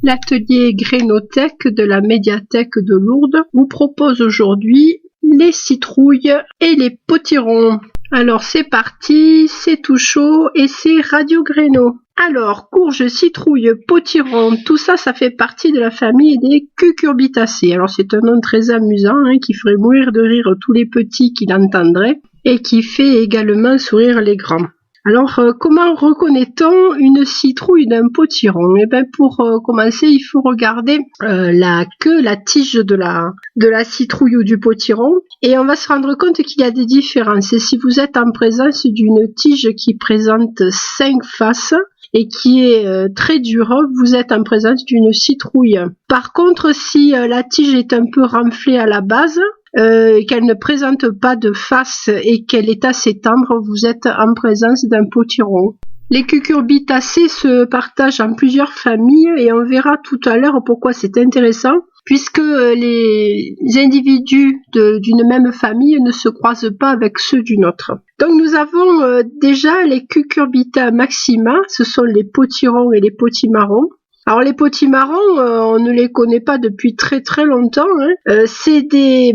L'atelier Grénothèque de la médiathèque de Lourdes vous propose aujourd'hui les citrouilles et les potirons. Alors c'est parti, c'est tout chaud et c'est Radio Gréno. Alors, courges, citrouilles, potirons, tout ça, ça fait partie de la famille des cucurbitacées. Alors c'est un nom très amusant qui ferait mourir de rire tous les petits qui l'entendraient et qui fait également sourire les grands. Alors, comment reconnaît-on une citrouille d'un potiron? Eh bien, pour commencer, il faut regarder la queue, la tige de la citrouille ou du potiron, et on va se rendre compte qu'il y a des différences. Et si vous êtes en présence d'une tige qui présente 5 faces et qui est très dure, vous êtes en présence d'une citrouille. Par contre, si la tige est un peu renflée à la base, qu'elle ne présente pas de face et qu'elle est assez tendre, vous êtes en présence d'un potiron. Les cucurbitacées se partagent en plusieurs familles et on verra tout à l'heure pourquoi c'est intéressant, puisque les individus d'une même famille ne se croisent pas avec ceux d'une autre. Donc nous avons déjà les cucurbita maxima, ce sont les potirons et les potimarrons. Alors les potimarrons, on ne les connaît pas depuis très très longtemps. C'est des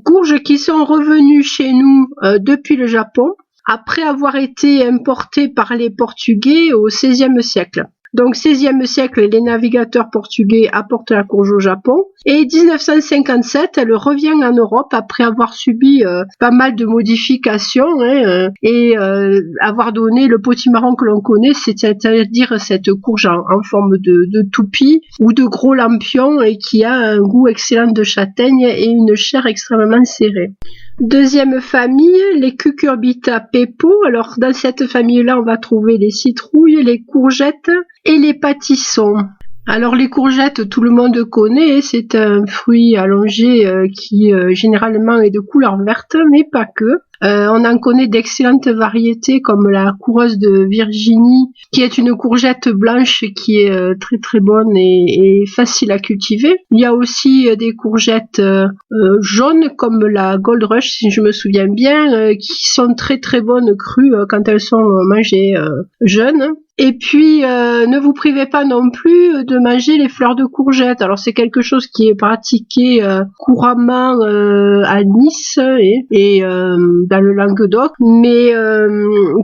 courges qui sont revenues chez nous depuis le Japon, après avoir été importées par les Portugais au XVIe siècle. Donc, XVIe siècle, les navigateurs portugais apportent la courge au Japon. Et 1957, elle revient en Europe après avoir subi pas mal de modifications et avoir donné le potimarron que l'on connaît, c'est-à-dire cette courge en forme de toupie ou de gros lampion et qui a un goût excellent de châtaigne et une chair extrêmement serrée. Deuxième famille, les cucurbita pepo. Alors dans cette famille-là, on va trouver les citrouilles, les courgettes et les pâtissons. Alors les courgettes, tout le monde connaît, c'est un fruit allongé qui généralement est de couleur verte, mais pas que. On en connaît d'excellentes variétés comme la coureuse de Virginie, qui est une courgette blanche qui est très très bonne et facile à cultiver. Il y a aussi des courgettes jaunes comme la Gold Rush, si je me souviens bien, qui sont très très bonnes crues quand elles sont mangées jeunes. Et puis, ne vous privez pas non plus de manger les fleurs de courgette. Alors, c'est quelque chose qui est pratiqué couramment à Nice et dans le Languedoc, mais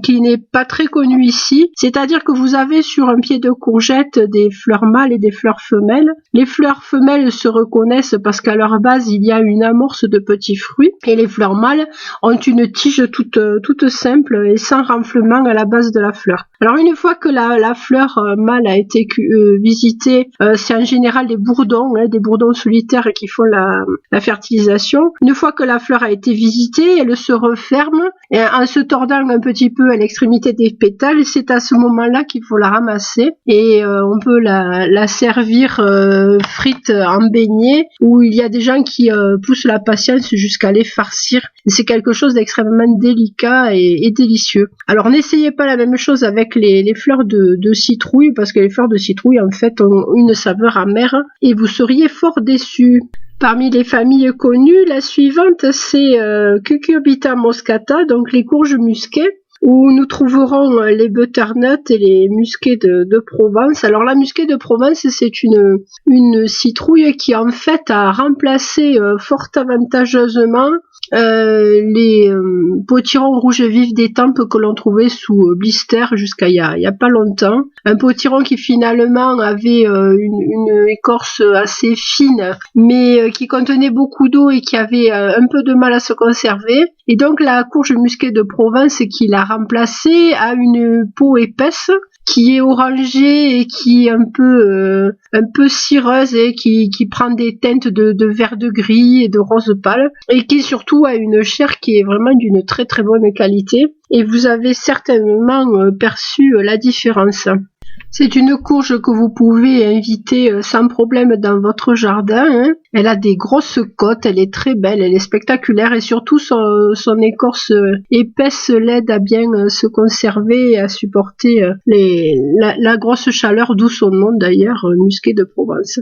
qui n'est pas très connu ici. C'est-à-dire que vous avez sur un pied de courgette des fleurs mâles et des fleurs femelles. Les fleurs femelles se reconnaissent parce qu'à leur base, il y a une amorce de petits fruits, et les fleurs mâles ont une tige toute simple et sans renflement à la base de la fleur. Alors, une fois que la fleur mâle a été visitée, c'est en général des bourdons solitaires qui font la fertilisation. Une fois que la fleur a été visitée, elle se referme et en se tordant un petit peu à l'extrémité des pétales. C'est à ce moment-là qu'il faut la ramasser et on peut la servir frite en beignet, ou il y a des gens qui poussent la patience jusqu'à les farcir. C'est quelque chose d'extrêmement délicat et délicieux. Alors n'essayez pas la même chose avec les fleurs de citrouille, parce que les fleurs de citrouille en fait ont une saveur amère et vous seriez fort déçus. Parmi les familles connues, la suivante c'est Cucurbita moscata, donc les courges musquées, où nous trouverons les butternuts et les musquets de Provence. Alors la musquée de Provence, c'est une citrouille qui en fait a remplacé fort avantageusement les potirons rouges vifs d'Étampes que l'on trouvait sous blister jusqu'à il y a pas longtemps. Un potiron qui finalement avait une écorce assez fine, mais qui contenait beaucoup d'eau et qui avait un peu de mal à se conserver. Et donc la courge musquée de Provence qui l'a remplacée a une peau épaisse, qui est orangée et qui est un peu cireuse et qui prend des teintes de vert de gris et de rose pâle, et qui surtout a une chair qui est vraiment d'une très très bonne qualité, et vous avez certainement perçu la différence. C'est une courge que vous pouvez inviter sans problème dans votre jardin. Elle a des grosses côtes, elle est très belle, elle est spectaculaire, et surtout son écorce épaisse l'aide à bien se conserver et à supporter la grosse chaleur, d'où son nom d'ailleurs, musquée de Provence.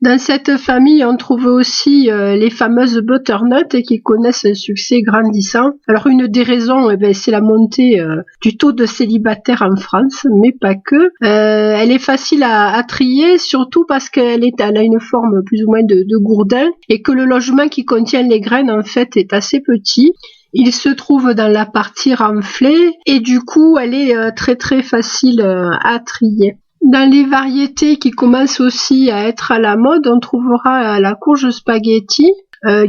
Dans cette famille, on trouve aussi les fameuses butternuts qui connaissent un succès grandissant. Alors une des raisons, c'est la montée du taux de célibataires en France, mais pas que. Elle est facile à trier, surtout parce qu'elle a une forme plus ou moins de gourdin et que le logement qui contient les graines en fait est assez petit. Il se trouve dans la partie renflée et du coup elle est très très facile à trier. Dans les variétés qui commencent aussi à être à la mode, on trouvera la courge spaghetti,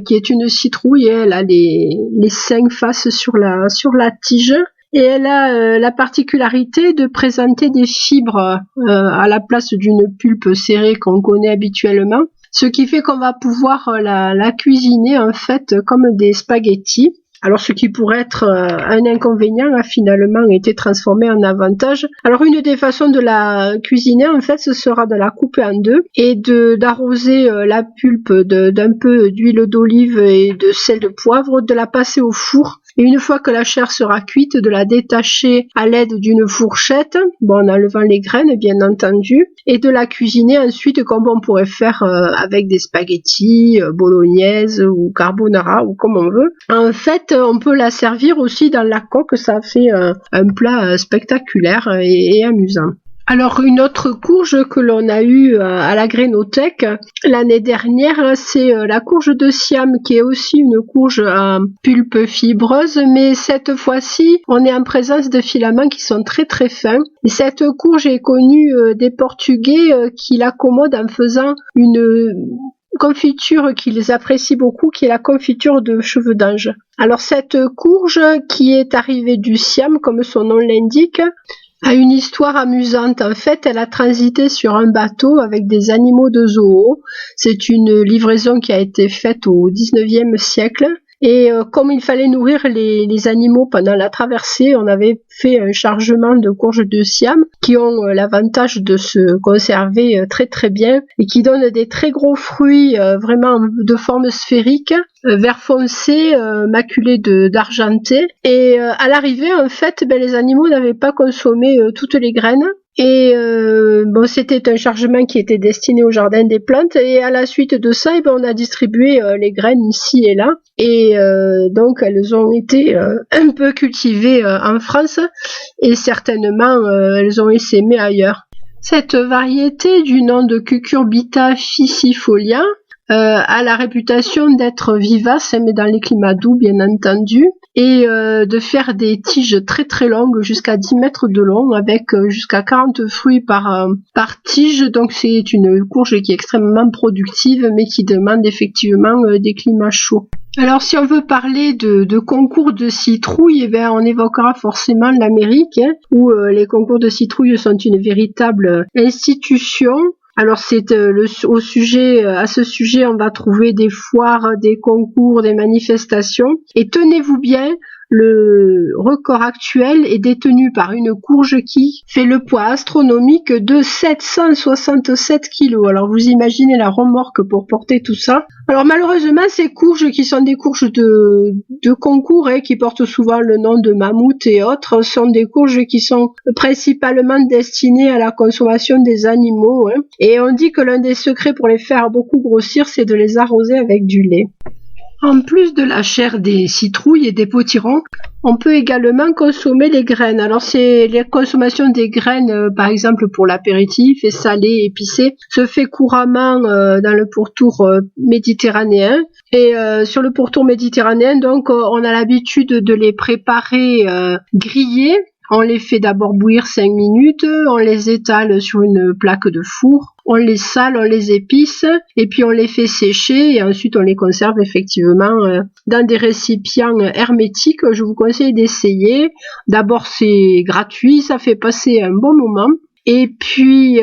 qui est une citrouille. Elle a les 5 faces sur la tige. Et elle a la particularité de présenter des fibres à la place d'une pulpe serrée qu'on connaît habituellement. Ce qui fait qu'on va pouvoir la cuisiner en fait comme des spaghettis. Alors ce qui pourrait être un inconvénient a finalement été transformé en avantage. Alors une des façons de la cuisiner en fait ce sera de la couper en deux et d'arroser la pulpe d'un peu d'huile d'olive et de sel de poivre, de la passer au four. Et une fois que la chair sera cuite, de la détacher à l'aide d'une fourchette, en enlevant les graines bien entendu, et de la cuisiner ensuite comme on pourrait faire avec des spaghettis, bolognaise ou carbonara ou comme on veut. En fait, on peut la servir aussi dans la coque, ça fait un plat spectaculaire et amusant. Alors une autre courge que l'on a eue à la Grainothèque l'année dernière, c'est la courge de Siam qui est aussi une courge à pulpe fibreuse, mais cette fois-ci on est en présence de filaments qui sont très très fins. Et cette courge est connue des Portugais qui l'accommodent en faisant une confiture qu'ils apprécient beaucoup, qui est la confiture de cheveux d'ange. Alors cette courge qui est arrivée du Siam, comme son nom l'indique, a une histoire amusante. En fait, elle a transité sur un bateau avec des animaux de zoo. C'est une livraison qui a été faite au 19e siècle. Et comme il fallait nourrir les animaux pendant la traversée, on avait fait un chargement de courges de Siam qui ont l'avantage de se conserver très très bien et qui donnent des très gros fruits vraiment de forme sphérique, vert foncé, maculé d'argenté. Et à l'arrivée, en fait, les animaux n'avaient pas consommé toutes les graines. Et c'était un chargement qui était destiné au jardin des plantes et à la suite de ça, on a distribué les graines ici et là et donc elles ont été un peu cultivées en France et certainement elles ont essaimé ailleurs. Cette variété du nom de Cucurbita ficifolia a la réputation d'être vivace, mais dans les climats doux bien entendu, et de faire des tiges très très longues, jusqu'à 10 mètres de long, avec jusqu'à 40 fruits par tige. Donc c'est une courge qui est extrêmement productive, mais qui demande effectivement des climats chauds. Alors si on veut parler de concours de citrouilles, on évoquera forcément l'Amérique, où les concours de citrouilles sont une véritable institution. Alors c'est à ce sujet, on va trouver des foires, des concours, des manifestations. Et tenez-vous bien, le record actuel est détenu par une courge qui fait le poids astronomique de 767 kilos. Alors vous imaginez la remorque pour porter tout ça. Alors malheureusement, ces courges qui sont des courges de concours qui portent souvent le nom de mammouth et autres, sont des courges qui sont principalement destinées à la consommation des animaux. Et on dit que l'un des secrets pour les faire beaucoup grossir, c'est de les arroser avec du lait. En plus de la chair des citrouilles et des potirons, on peut également consommer les graines. Alors c'est la consommation des graines, par exemple pour l'apéritif et salé, épicé, se fait couramment dans le pourtour méditerranéen. Et sur le pourtour méditerranéen, donc, on a l'habitude de les préparer grillés. On les fait d'abord bouillir 5 minutes, on les étale sur une plaque de four, on les sale, on les épice, et puis on les fait sécher, et ensuite on les conserve effectivement dans des récipients hermétiques. Je vous conseille d'essayer. D'abord c'est gratuit, ça fait passer un bon moment. Et puis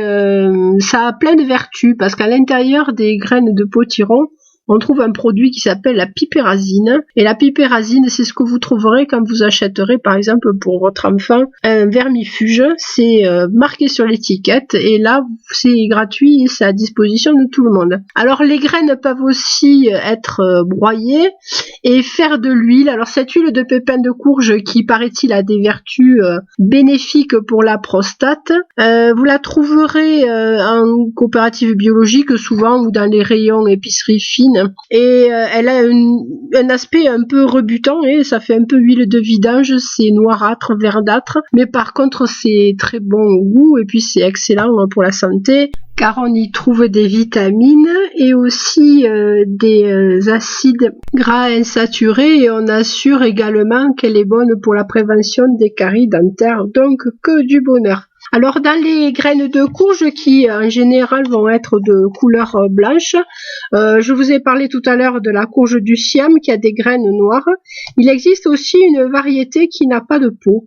ça a plein de vertus, parce qu'à l'intérieur des graines de potiron, on trouve un produit qui s'appelle la pipérazine. Et la pipérazine, c'est ce que vous trouverez quand vous achèterez, par exemple, pour votre enfant, un vermifuge. C'est marqué sur l'étiquette et là, c'est gratuit et c'est à disposition de tout le monde. Alors, les graines peuvent aussi être broyées et faire de l'huile. Alors, cette huile de pépins de courge qui, paraît-il, a des vertus bénéfiques pour la prostate, vous la trouverez en coopérative biologique souvent ou dans les rayons épicerie fine. Et elle a un aspect un peu rebutant et ça fait un peu huile de vidange, c'est noirâtre, verdâtre, mais par contre c'est très bon au goût et puis c'est excellent pour la santé car on y trouve des vitamines et aussi des acides gras insaturés et on assure également qu'elle est bonne pour la prévention des caries dentaires, donc que du bonheur. Alors dans les graines de courge qui en général vont être de couleur blanche, je vous ai parlé tout à l'heure de la courge du Siam qui a des graines noires. Il existe aussi une variété qui n'a pas de peau.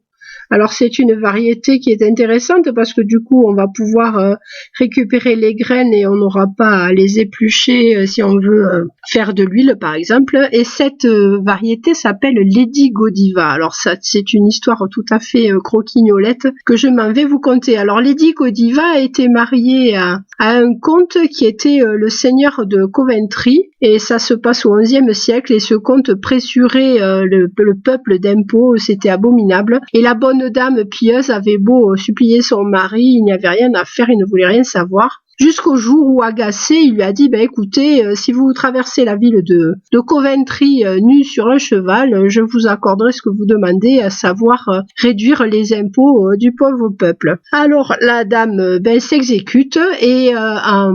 Alors c'est une variété qui est intéressante parce que du coup on va pouvoir récupérer les graines et on n'aura pas à les éplucher si on veut faire de l'huile par exemple. Et cette variété s'appelle Lady Godiva. Alors ça c'est une histoire tout à fait croquignolette que je m'en vais vous conter. Alors Lady Godiva a été mariée à un comte qui était le seigneur de Coventry et ça se passe au XIe siècle et ce comte pressurait le peuple d'impôts, c'était abominable. Et la bonne dame pieuse avait beau supplier son mari, il n'y avait rien à faire, il ne voulait rien savoir. Jusqu'au jour où, agacé, il lui a dit écoutez, si vous traversez la ville de Coventry nu sur un cheval, je vous accorderai ce que vous demandez, à savoir réduire les impôts du pauvre peuple. Alors la dame s'exécute et en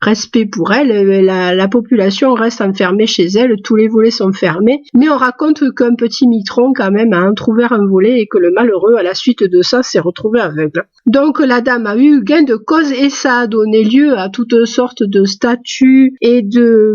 respect pour elle, la population reste enfermée chez elle, tous les volets sont fermés, mais on raconte qu'un petit mitron quand même a entrouvert un volet et que le malheureux à la suite de ça s'est retrouvé aveugle. Donc la dame a eu gain de cause et ça a donné lieu à toutes sortes de statues et de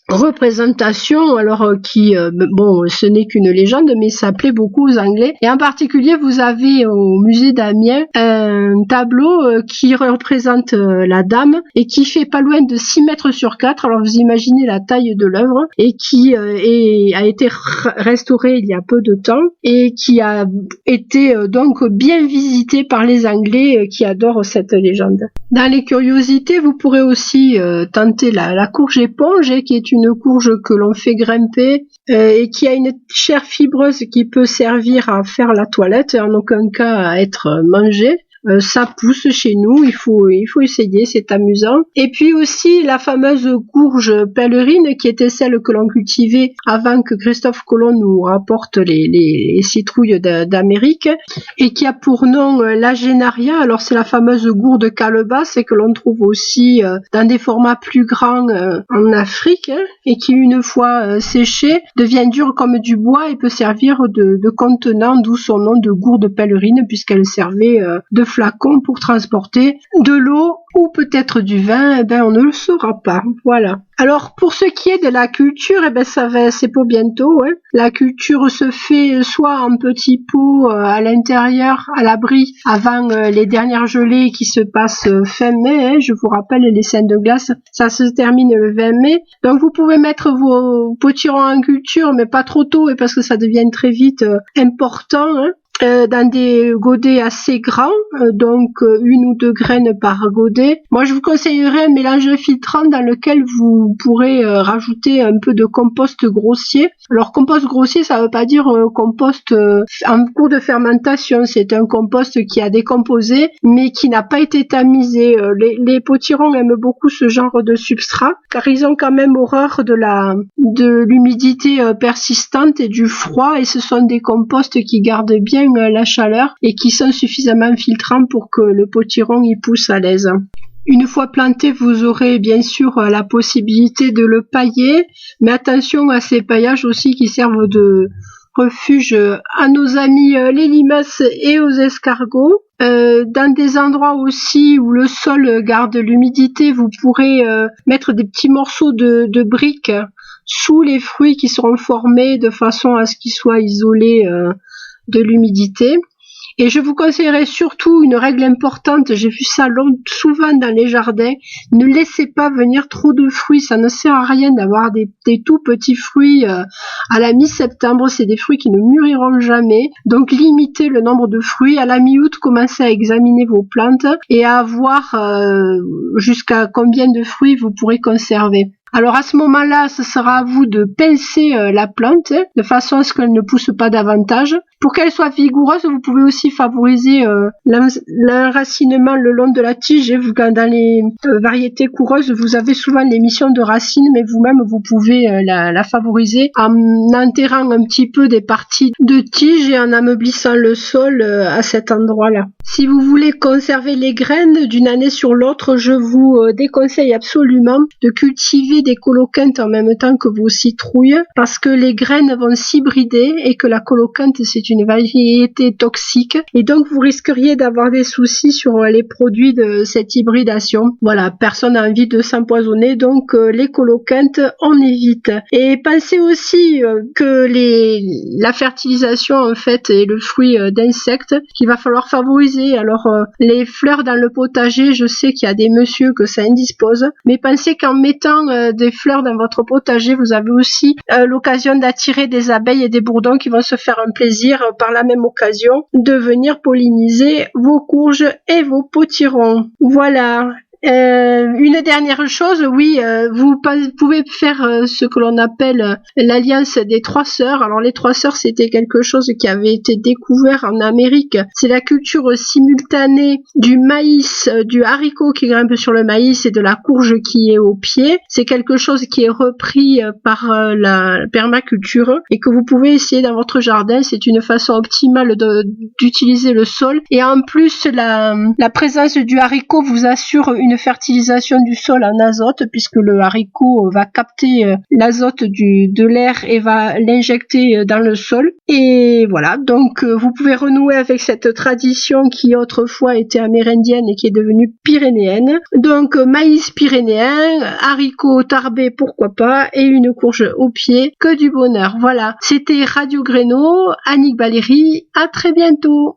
représentation, alors qui, bon, ce n'est qu'une légende, mais ça plaît beaucoup aux Anglais. Et en particulier, vous avez au musée d'Amiens un tableau qui représente la dame et qui fait pas loin de 6 mètres sur 4. Alors vous imaginez la taille de l'œuvre et qui a été restauré il y a peu de temps et qui a été donc bien visité par les Anglais qui adorent cette légende. Dans les curiosités, vous pourrez aussi tenter la courge éponge qui est une courge que l'on fait grimper et qui a une chair fibreuse qui peut servir à faire la toilette et en aucun cas à être mangée. Ça pousse chez nous, il faut essayer, c'est amusant. Et puis aussi la fameuse courge pèlerine qui était celle que l'on cultivait avant que Christophe Colomb nous rapporte les citrouilles d'Amérique et qui a pour nom l'Agenaria. Alors c'est la fameuse gourde calebasse et que l'on trouve aussi dans des formats plus grands en Afrique et qui une fois séchée devient dure comme du bois et peut servir de contenant, d'où son nom de gourde pèlerine puisqu'elle servait de flacon pour transporter de l'eau ou peut-être du vin, on ne le saura pas. Voilà. Alors pour ce qui est de la culture, c'est pour bientôt. La culture se fait soit en petits pots à l'intérieur, à l'abri, avant les dernières gelées qui se passent fin mai. Je vous rappelle, les scènes de glace, ça se termine le 20 mai. Donc vous pouvez mettre vos potirons en culture, mais pas trop tôt, parce que ça devient très vite important. Dans des godets assez grands, donc 1 ou 2 graines par godet. Moi, je vous conseillerais un mélange filtrant dans lequel vous pourrez rajouter un peu de compost grossier. Alors, compost grossier, ça veut pas dire compost en cours de fermentation. C'est un compost qui a décomposé, mais qui n'a pas été tamisé. Les potirons aiment beaucoup ce genre de substrat, car ils ont quand même horreur de l'humidité persistante et du froid, et ce sont des composts qui gardent bien la chaleur et qui sont suffisamment filtrants pour que le potiron y pousse à l'aise. Une fois planté, vous aurez bien sûr la possibilité de le pailler, mais attention à ces paillages aussi qui servent de refuge à nos amis les limaces et aux escargots. Dans des endroits aussi où le sol garde l'humidité, vous pourrez mettre des petits morceaux de briques sous les fruits qui seront formés de façon à ce qu'ils soient isolés de l'humidité. Et je vous conseillerais surtout une règle importante, j'ai vu ça souvent dans les jardins, ne laissez pas venir trop de fruits, ça ne sert à rien d'avoir des tout petits fruits à la mi-septembre, c'est des fruits qui ne mûriront jamais, donc limitez le nombre de fruits, à la mi-août commencez à examiner vos plantes et à voir jusqu'à combien de fruits vous pourrez conserver. Alors à ce moment-là, ce sera à vous de pincer la plante de façon à ce qu'elle ne pousse pas davantage. Pour qu'elle soit vigoureuse, vous pouvez aussi favoriser l'enracinement le long de la tige. Dans les variétés coureuses, vous avez souvent l'émission de racines, mais vous-même, vous pouvez la favoriser en enterrant un petit peu des parties de tige et en ameublissant le sol à cet endroit-là. Si vous voulez conserver les graines d'une année sur l'autre, je vous déconseille absolument de cultiver des coloquintes en même temps que vos citrouilles parce que les graines vont s'hybrider et que la coloquinte c'est une variété toxique et donc vous risqueriez d'avoir des soucis sur les produits de cette hybridation. Voilà, personne n'a envie de s'empoisonner, donc les coloquintes on évite. Et pensez aussi que la fertilisation en fait est le fruit d'insectes qu'il va falloir favoriser. Alors les fleurs dans le potager, je sais qu'il y a des messieurs que ça indispose, mais pensez qu'en mettant des fleurs dans votre potager, vous avez aussi l'occasion d'attirer des abeilles et des bourdons qui vont se faire un plaisir par la même occasion de venir polliniser vos courges et vos potirons. Voilà. Une dernière chose, oui, vous pouvez faire ce que l'on appelle l'alliance des trois sœurs. Alors les trois sœurs, c'était quelque chose qui avait été découvert en Amérique. C'est la culture simultanée du maïs, du haricot qui grimpe sur le maïs et de la courge qui est au pied. C'est quelque chose qui est repris par la permaculture et que vous pouvez essayer dans votre jardin. C'est une façon optimale d'utiliser le sol. Et en plus, la présence du haricot vous assure une fertilisation du sol en azote puisque le haricot va capter l'azote de l'air et va l'injecter dans le sol. Et voilà, donc vous pouvez renouer avec cette tradition qui autrefois était amérindienne et qui est devenue pyrénéenne. Donc maïs pyrénéen, haricots tarbés pourquoi pas et une courge au pied, que du bonheur. Voilà, c'était Radio Gréno, Annick Valérie, à très bientôt.